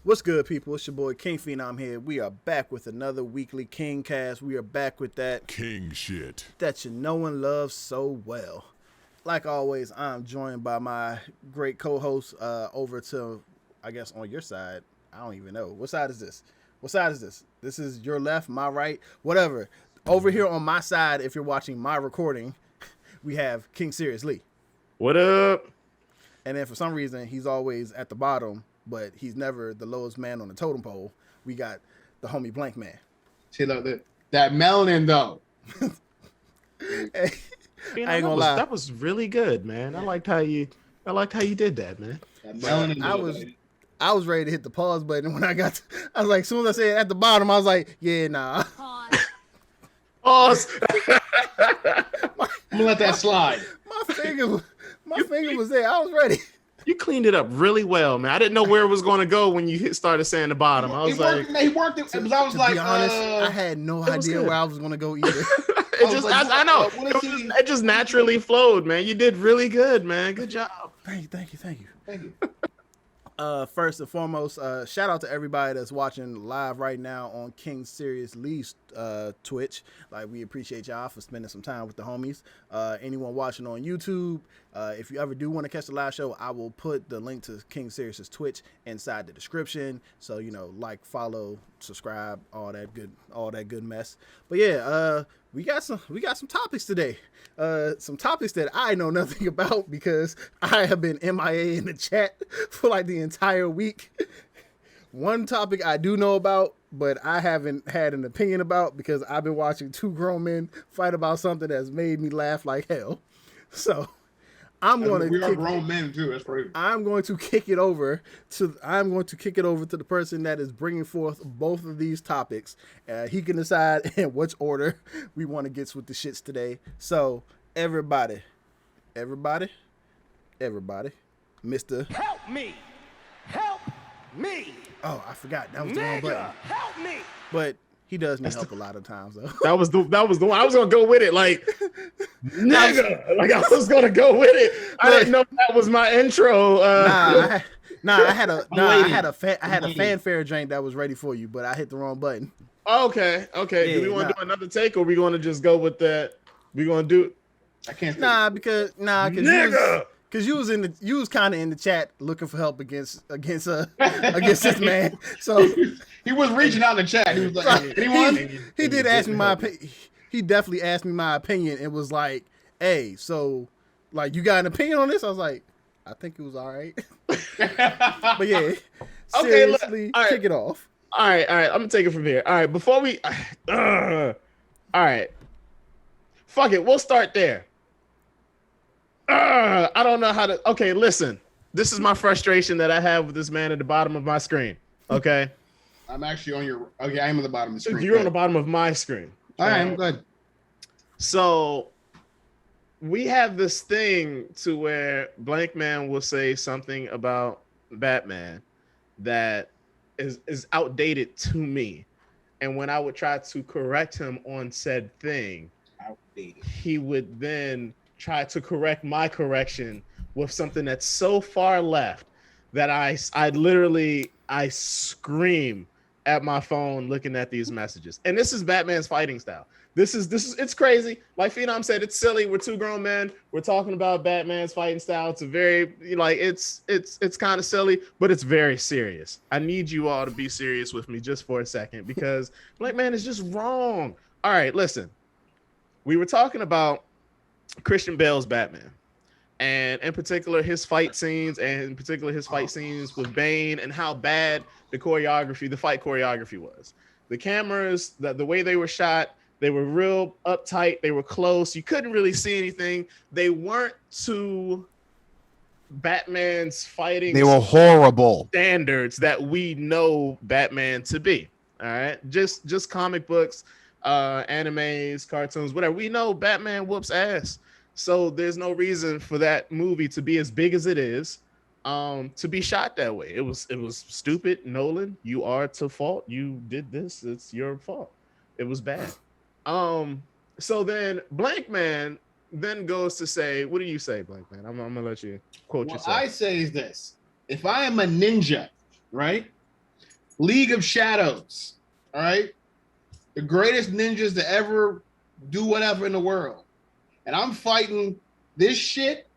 What's good, people? It's your boy King Phenom here. We are back with another weekly KingCast. We are back with that King shit. that you know and love so well. Like always, I'm joined by my great co-host over to, I guess, on your side. I don't even know. What side is this? What side is this? This is your left, my right, whatever. Over here on my side, if you're watching my recording, we have King Sirius Lee. What up? And then for some reason, he's always at the bottom, but he's never the lowest man on the totem pole. We got the homie Blankman. See, look, that melanin though. Hey, I ain't gonna lie. That was really good, man. I liked how you did that, man. That melanin I was ready to hit the pause button when I was like, as soon as I said at the bottom, I was like, yeah, nah. Pause. I'm gonna let that slide. My finger was there. I was ready. You cleaned it up really well, man. I didn't know where it was going to go when you started saying the bottom. I was He worked it. I was like, be honest, I had no idea where I was going to go either. I know. It just naturally flowed, man. You did really good, man. Good job. Thank you. First and foremost, shout out to everybody that's watching live right now on King Sirius Lee's Twitch. Like, we appreciate y'all for spending some time with the homies. Anyone watching on YouTube, if you ever do want to catch the live show, I will put the link to King Sirius's Twitch inside the description. So, like, follow, subscribe, all that good mess. But yeah, we got some topics today. Some topics that I know nothing about because I have been MIA in the chat for like the entire week. One topic I do know about, but I haven't had an opinion about because I've been watching two grown men fight about something that's made me laugh like hell. So we are grown men too. That's crazy. I'm going to kick it over to the person that is bringing forth both of these topics. He can decide in which order we want to get with the shits today. So everybody, Mr. Help me! Oh, I forgot that was the wrong button. Help me! But he does need help a lot of times though. That was the one. I was gonna go with it, like nigga. Like I was gonna go with it. I didn't know that was my intro. I had a fanfare drink that was ready for you, but I hit the wrong button. Okay. Yeah, Do we want to do another take, or we going to just go with that? We going to do? I can't. Because you was kind of in the chat looking for help against this man. So he was reaching out in the chat. He was like, anyone? He did ask me my opinion. He definitely asked me my opinion. It was like, hey, so like you got an opinion on this? I was like, I think it was all right. But yeah, seriously, all right. kick it off. All right. I'm gonna take it from here. All right, before we, all right, fuck it. We'll start there. I don't know how to. Okay, listen. This is my frustration that I have with this man at the bottom of my screen. Okay. I'm actually on your. Okay, I'm at the bottom of the screen. You're on the bottom of my screen. All right, I'm good. So we have this thing to where Blankman will say something about Batman that is outdated to me, and when I would try to correct him on said thing, Outdated. he would then try to correct my correction with something that's so far left that I scream at my phone looking at these messages. And this is Batman's fighting style. This is it's crazy. Like Phenom said, it's silly. We're two grown men. We're talking about Batman's fighting style. It's a very it's kind of silly, but it's very serious. I need you all to be serious with me just for a second because Blankman is just wrong. All right, listen. We were talking about Christian Bale's Batman, and in particular his fight scenes, with Bane, and how bad the fight choreography was. The cameras, the way they were shot, they were real uptight. They were close. You couldn't really see anything. They weren't to Batman's fighting. They were horrible standards that we know Batman to be. All right, just comic books, animes, cartoons, whatever. We know Batman whoops ass. So there's no reason for that movie to be as big as it is, to be shot that way. It was stupid. Nolan, you are to fault. You did this. It's your fault. It was bad. So then Blankman then goes to say, what do you say, Blankman? I'm gonna let you quote yourself. What I say is this: if I am a ninja, right, League of Shadows. All right, the greatest ninjas to ever do whatever in the world, and I'm fighting this shit.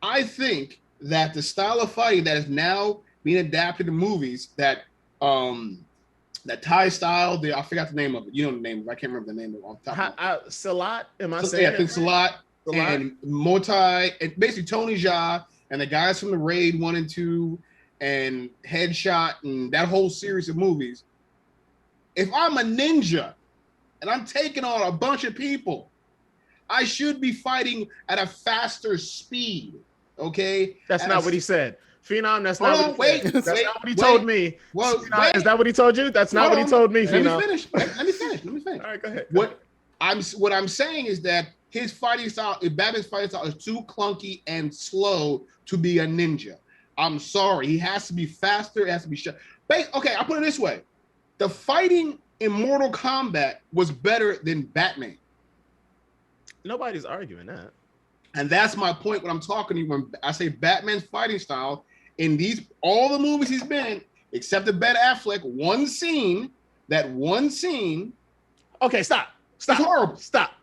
I think that the style of fighting that is now being adapted to movies, that Thai style, I forgot the name of it. You know the name of it. I can't remember the name of it off the top. Salat, am I saying? Yeah, I think Salat and Motai, and basically Tony Jaa and the guys from the Raid 1 and 2 and Headshot and that whole series of movies. If I'm a ninja and I'm taking on a bunch of people, I should be fighting at a faster speed. Okay? That's not what he said. Phenom, that's not what he said. That's not what he told me. Well, is that what he told you? That's not what he told me, Phenom. Let me finish. All right, go ahead. What I'm saying is that his fighting style, Batman's fighting style, is too clunky and slow to be a ninja. I'm sorry. He has to be faster. It has to be okay, I'll put it this way. The fighting in Mortal Kombat was better than Batman. Nobody's arguing that. And that's my point when I'm talking to you. When I say Batman's fighting style, in all the movies he's been in, except the BatFleck, one scene. Okay, stop. It's horrible. Stop.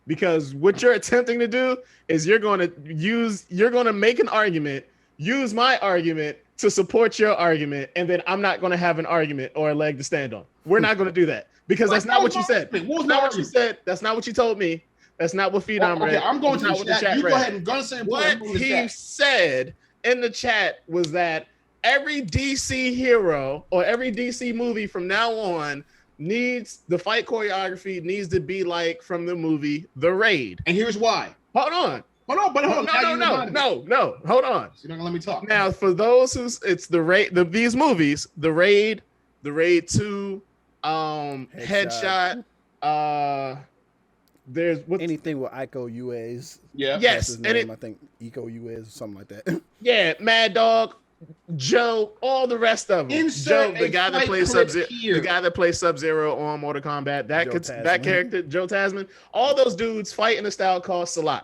Because what you're attempting to do is you're going to make an argument, use my argument to support your argument, and then I'm not going to have an argument or a leg to stand on. We're not going to do that because that's not what you said. That's not what you said. That's not what you told me. That's not what Phenom read. Okay, I'm going to the chat. You go ahead and say what he said in the chat was that every DC hero or every DC movie from now on needs the fight choreography needs to be like from the movie The Raid. And here's why. Hold on. No. Hold on. You're not gonna let me talk. Now, for those it's The Raid, these movies, The Raid 2, Headshot, there's anything with Iko Uwais. Yeah. Yes. And I think Iko Uwais or something like that. Yeah, Mad Dog, Joe, all the rest of them. Joe, the guy that plays Sub-Zero on Mortal Kombat, that character, Joe Tasman, all those dudes fight in a style called Salat.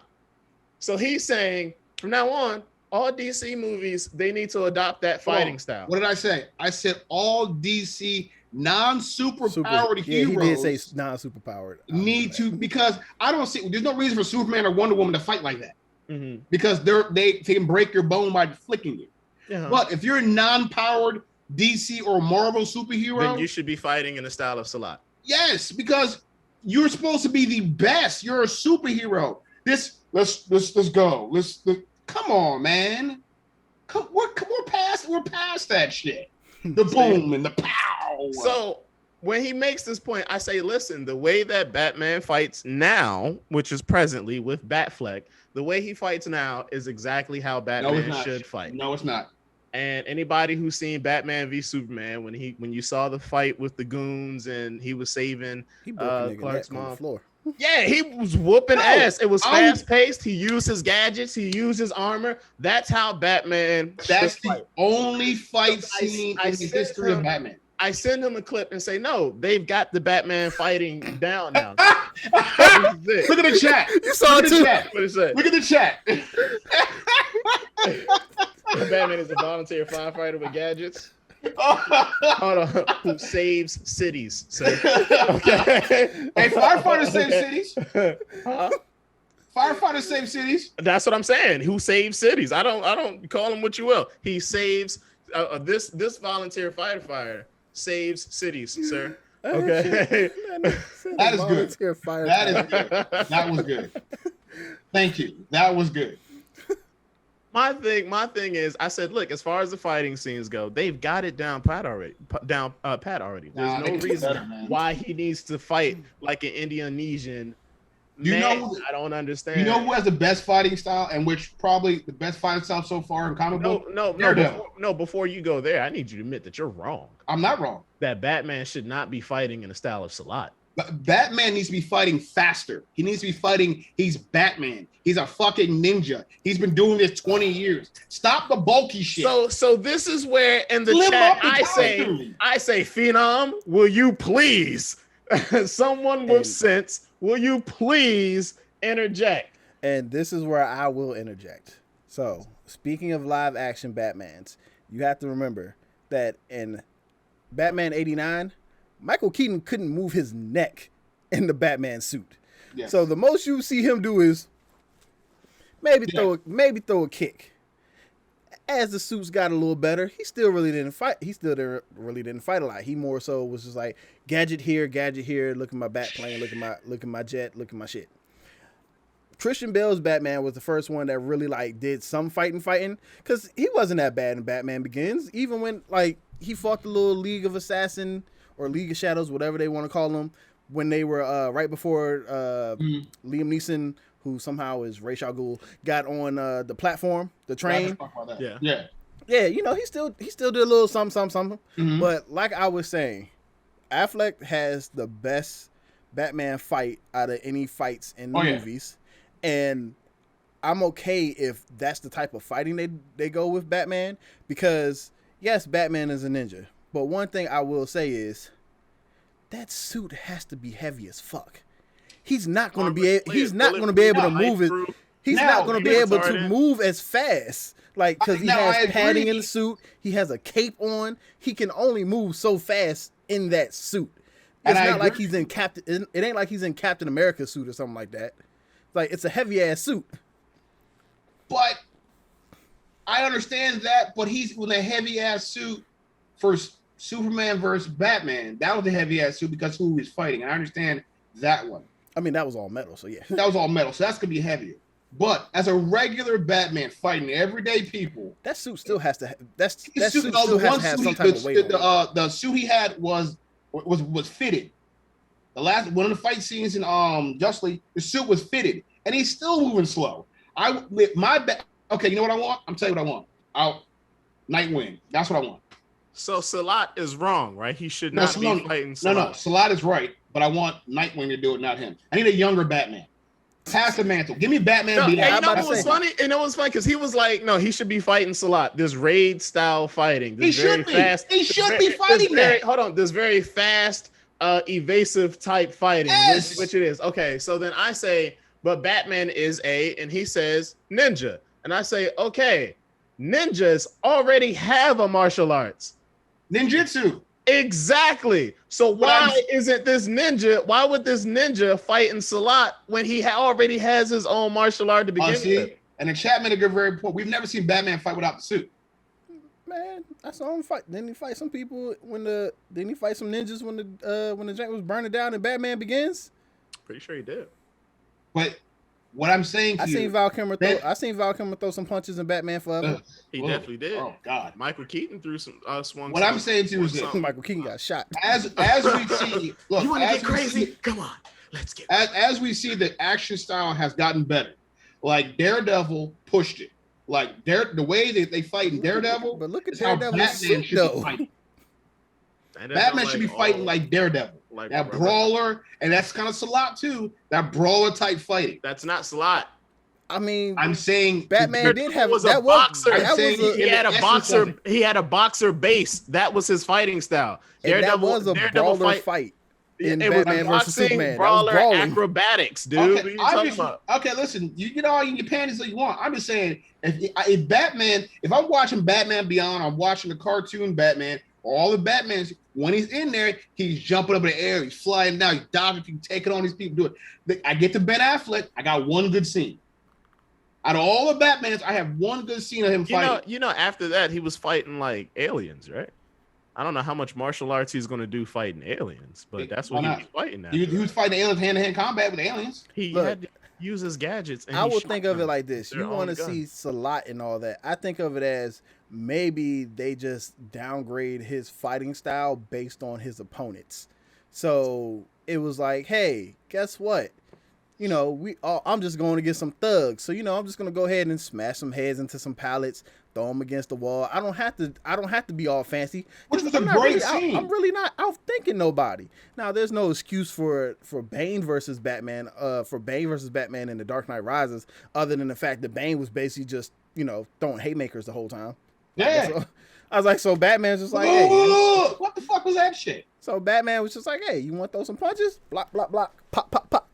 So he's saying from now on, all DC movies, they need to adopt that fighting style. What did I say? I said all DC non-superpowered heroes. He did say non-superpowered. Need to, because I don't see, there's no reason for Superman or Wonder Woman to fight like that. Mm-hmm. Because they can break your bone by flicking you. Yeah. But if you're a non-powered DC or Marvel superhero, then you should be fighting in the style of Salat. Yes, because you're supposed to be the best. You're a superhero. Let's go. Come on, man. We're past that shit. The boom and the pow. So when he makes this point, I say, listen, the way that Batman fights now, which is presently with BatFleck, the way he fights now is exactly how Batman should fight. No, it's not. And anybody who's seen Batman v Superman, when you saw the fight with the goons and he was saving Clark's mom, on the floor. Yeah, he was whooping ass. It was fast paced. He used his gadgets. He used his armor. That's how Batman. That's the only fight scene in the history of Batman. I send him a clip and say, no, they've got the Batman fighting down now. Look at the chat. You saw it too. What it said. Look at the chat. Batman is a volunteer firefighter with gadgets. Hold on. Who saves cities, sir. Okay. Hey, firefighters save cities. Firefighters save cities. That's what I'm saying. Who saves cities? I don't call him what you will. He saves this volunteer firefighter saves cities, sir. Okay. That is good. That is good. That was good. Thank you. That was good. My thing is, I said, look, as far as the fighting scenes go, they've got it down pat already. There's no reason why he needs to fight like an Indonesian. I don't understand. You know who has the best fighting style, and which probably the best fighting style so far in comic book? No. Before you go there, I need you to admit that you're wrong. I'm not wrong. That Batman should not be fighting in the style of Salat. But Batman needs to be fighting faster. He needs to be fighting. He's Batman. He's a fucking ninja. He's been doing this 20 years. Stop the bulky shit. So this is where in the chat I say, Phenom, will you please, someone with sense, will you please interject? And this is where I will interject. So speaking of live action Batmans, you have to remember that in Batman 89, Michael Keaton couldn't move his neck in the Batman suit. Yes. So the most you see him do is maybe throw a kick. As the suits got a little better, he still really didn't fight. Really didn't fight a lot. He more so was just like gadget here, look at my bat plane, look at my jet, look at my shit. Christian Bale's Batman was the first one that really like did some fighting, because he wasn't that bad in Batman Begins. Even when like he fought the little League of Assassin or League of Shadows, whatever they want to call them, when they were right before Liam Neeson, who somehow is Ra's al Ghul, got on the platform, the train. Yeah. You know, he still did a little something. Mm-hmm. But like I was saying, Affleck has the best Batman fight out of any fights in the movies. And I'm okay if that's the type of fighting they go with Batman, because yes, Batman is a ninja. But one thing I will say is that suit has to be heavy as fuck. He's not going to be able to move it. He's not going to be able to move as fast. Like, because he has padding in the suit. He has a cape on. He can only move so fast in that suit. It's not like he's in Captain. It ain't like he's in Captain America's suit or something like that. Like, it's a heavy ass suit. But I understand that. But he's with a heavy ass suit for Superman versus Batman. That was a heavy ass suit because who he was fighting. I understand that one. I mean, that was all metal, so yeah. That was all metal, so that's gonna be heavier. But as a regular Batman fighting everyday people, that suit still has to. That suit still has to have some type of weight. The suit he had was fitted. The last one of the fight scenes in Justice League, the suit was fitted, and he's still moving slow. Okay, you know what I want? I'm telling you what I want. Nightwing. That's what I want. So Salat is wrong, right? He should not be fighting Salat. No, Salat is right, but I want Nightwing to do it, not him. I need a younger Batman. Pass the mantle. Give me Batman. No, you know what was funny? And it was funny because he was like, no, he should be fighting Salat. This raid style fighting. This he should be. He should be fighting that. Hold on. This very fast, evasive type fighting, yes. which it is. Okay, so then I say, but Batman is and he says ninja. And I say, okay, ninjas already have a martial arts. Ninjutsu. Exactly. So why isn't this ninja? Why would this ninja fight in Salat when he already has his own martial art to begin with? And the chat made a good very point. We've never seen Batman fight without the suit. Man, I saw him fight. Didn't he fight some people didn't he fight some ninjas when the joint was burning down in Batman Begins? Pretty sure he did. But what I'm saying to I seen Val Kilmer throw some punches in Batman Forever. He definitely did. Oh God. Michael Keaton threw some swung. What I'm saying to you is that Michael Keaton got shot. As we see, look, you want to get crazy? Come on, let's get. As we see, the action style has gotten better. Like Daredevil pushed it. Like the way that they fight in Daredevil. But look at Daredevil's suit though. Batman should be fighting like Daredevil. Like that brawler, and that's kind of Salat too. That brawler type fighting. That's not Salat. I mean, I'm saying Batman did have a boxer. He had a boxer. He had a boxer base. That was his fighting style. Daredevil was a brawler fight in Batman versus Superman. Brawler acrobatics, dude. Okay, listen. You get all in your panties that you want. I'm just saying, if Batman, if I'm watching Batman Beyond, I'm watching the cartoon Batman. All the Batmans, when he's in there, he's jumping up in the air, he's flying down, he's dodging people, taking on these people, do it. I get to Ben Affleck, I got one good scene. Out of all the Batmans, I have one good scene of him fighting. You know, after that, he was fighting like aliens, right? I don't know how much martial arts he's going to do fighting aliens, but that's what he was fighting now. He was fighting aliens hand-to-hand combat with aliens. He had to use his gadgets. And I would think of it like this. You want to see Salat and all that. I think of it as maybe they just downgrade his fighting style based on his opponents. So it was like, hey, guess what? You know, I'm just going to get some thugs. So, you know, I'm just going to go ahead and smash some heads into some pallets, throw them against the wall. I don't have to be all fancy. Which was a great scene. I'm really not outthinking nobody. Now, there's no excuse for Bane versus Batman, in The Dark Knight Rises, other than the fact that Bane was basically just, you know, throwing haymakers the whole time. Yeah. So, I was like, so Batman's just like, hey. What the fuck was that shit? So Batman was just like, hey, you want to throw some punches? Block, block, block. Pop, pop, pop.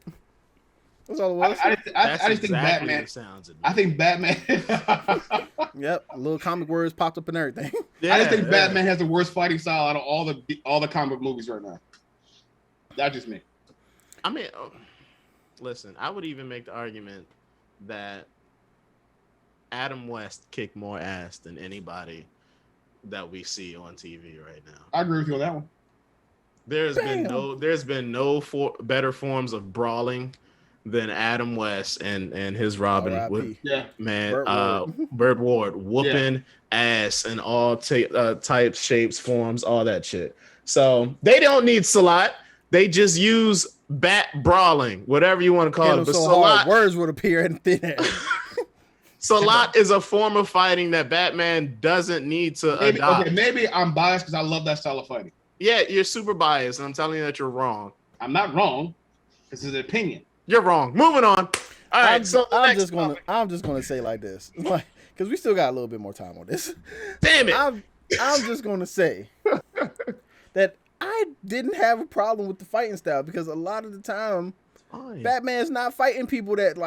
That's all it was. I just think Batman. I think Batman. Yep, little comic words popped up and everything. Yeah, I just think Batman has the worst fighting style out of all the comic movies right now. That's just me. I mean, listen, I would even make the argument that Adam West kicked more ass than anybody that we see on TV right now. I agree with you on that one. There's been no better forms of brawling than Adam West and his Robin with Burt Ward whooping ass in all types, shapes, forms, all that shit. So they don't need Salat. They just use bat brawling, whatever you want to call it. But Salat, words would appear in thin air. Salat is a form of fighting that Batman doesn't need to adopt. Okay, maybe I'm biased because I love that style of fighting. Yeah, you're super biased, and I'm telling you that you're wrong. I'm not wrong. This is an opinion. You're wrong. Moving on. All right, I'm just gonna say like this, like, because we still got a little bit more time on this. Damn it! I'm just gonna say that I didn't have a problem with the fighting style because a lot of the time, Batman's not fighting people that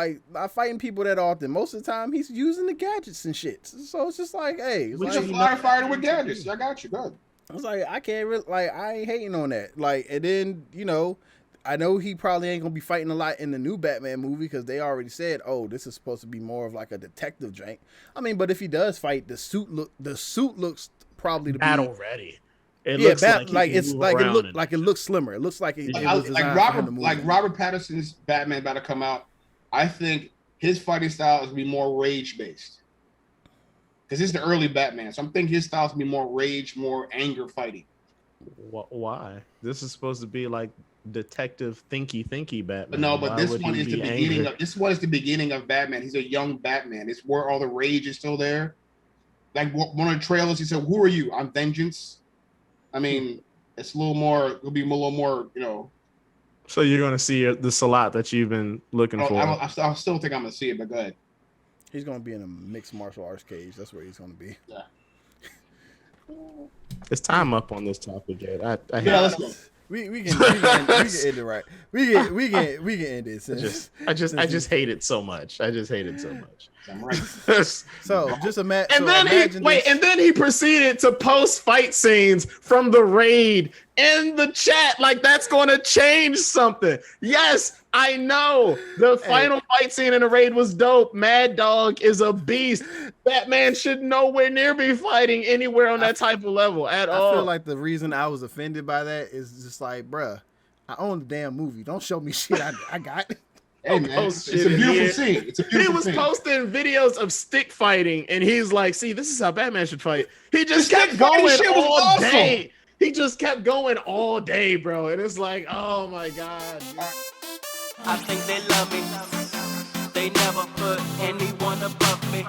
often. Most of the time, he's using the gadgets and shit. So it's just like, hey, it's a firefighter with gadgets. I got you. Good. I was like, I can't really, like, I ain't hating on that. Like, and then, you know, I know he probably ain't gonna be fighting a lot in the new Batman movie because they already said, oh, this is supposed to be more of like a detective drink. I mean, but if he does fight, the suit looks probably to be battle ready. It looks it looks slimmer. It looks like it was designed like Robert Pattinson's Batman about to come out. I think his fighting style is gonna be more rage based. Because this is the early Batman, so I'm thinking his style is gonna be more rage, more anger fighting. Why? This is supposed to be like detective thinky Batman. No, but this one is the beginning of the beginning of Batman. He's a young Batman. It's where all the rage is still there. Like one of the trailers, he said, "Who are you? I'm Vengeance." I mean, it's a little more. It'll be a little more, you know. So you're gonna see the Salat that you've been looking for. I still think I'm gonna see it, but go ahead. He's gonna be in a mixed martial arts cage. That's where he's gonna be. Yeah. It's time up on this topic, Ed. Let's go. We can end it right. We can end it. I just hate it so much. I'm right. So just imagine. And then he proceeded to post fight scenes from the raid in the chat. Like that's going to change something. Yes, I know. The final fight scene in the raid was dope. Mad Dog is a beast. Batman should nowhere near be fighting anywhere on that type of level at all. I feel like the reason I was offended by that is just like, bruh, I own the damn movie. Don't show me shit I got. Hey man, it's a beautiful scene. He was posting videos of stick fighting, and he's like, "See, this is how Batman should fight." He just kept going all day. He just kept going all day, bro. And it's like, oh my god. I think they love me. They never put anyone above me.